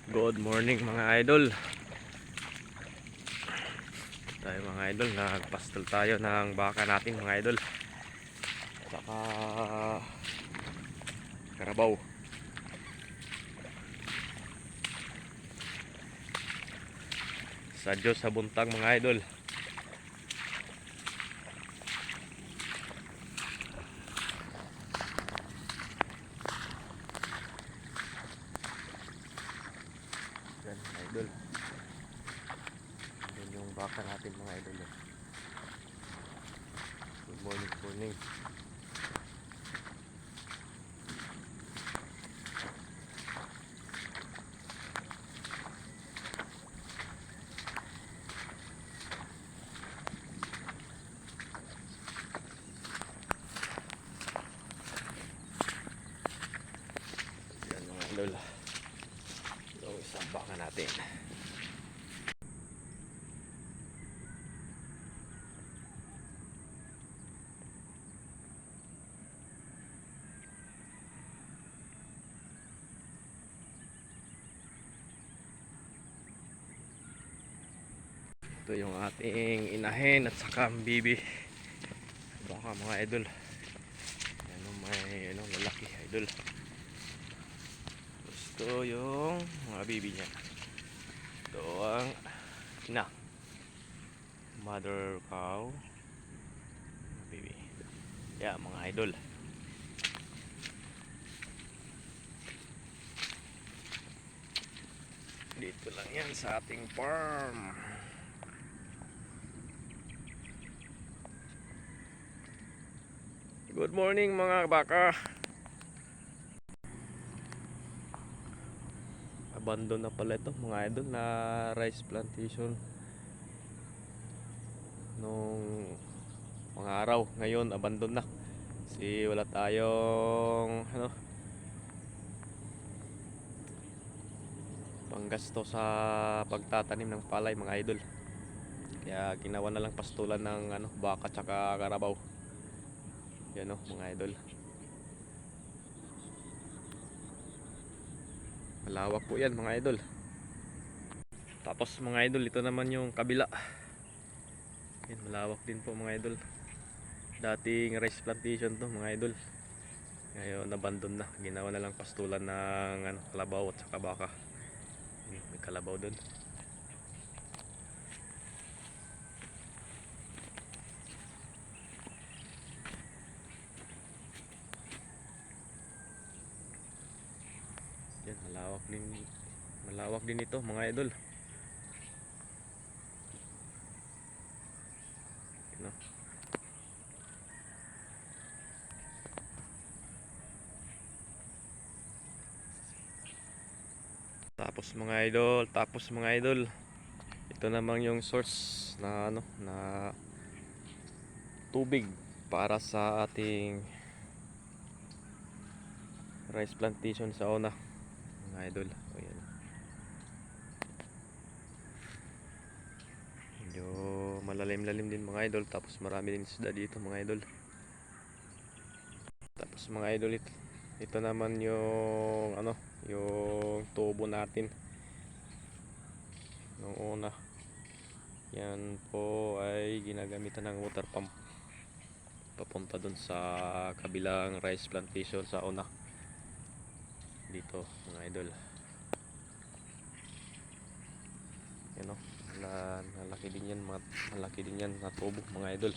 Good morning mga idol. Tayo mga idol, nagpastol tayo ng baka natin mga idol. Saka karabaw. Sa Diyos sa buntag mga idol. Yan mga idol. Yan yung baka natin mga idol. Good morning, good morning. Yan mga idol. Yung isang baka natin. Ito yung ating inahin at saka ang bibi. Baka mga idol. Yan yung may lalaki idol. Gusto yung mga bibi niya. Ito ang ina. Mother cow. Bibi. Yeah, mga idol. Dito lang yan sa ating farm. Good morning mga baka. Abandon na pala ito mga idol na rice plantation nung mga araw. Ngayon abandon na kasi wala tayong panggasto sa pagtatanim ng palay mga idol. Kaya ginawa na lang pastulan ng baka tsaka karabaw. Yan mga idol. Malawak po yan mga idol. Tapos mga idol, ito naman yung kabila. Yan, malawak din po mga idol. Dating rice plantation to mga idol. Ngayon abandon na. Ginawa na lang pastulan ng kalabaw at saka baka. May kalabaw dun. Yan, malawak din ito mga idol. Tapos mga idol, ito naman yung source na na tubig para sa ating rice plantation sa una mga idol. O yan. Medyo malalim-lalim din mga idol, tapos marami din isda dito mga idol. Tapos mga idol, ito naman yung yung tubo natin nung una. Yan po ay ginagamitan ng water pump papunta dun sa kabilang rice plantation sa una dito mga idol. Yan malaki din yan na tubo mga idol.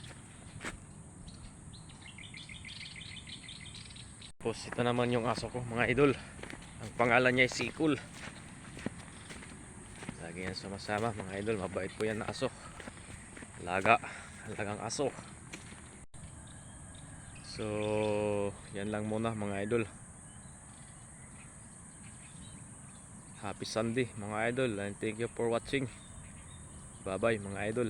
Tapos ito naman yung aso ko mga idol. Ang pangalan niya ay Sikul. Lagi yan sumasama mga idol. Mabait po yan na aso. Alagang aso. So yan lang muna mga idol. Happy Sunday mga idol, and thank you for watching. Bye bye mga idol.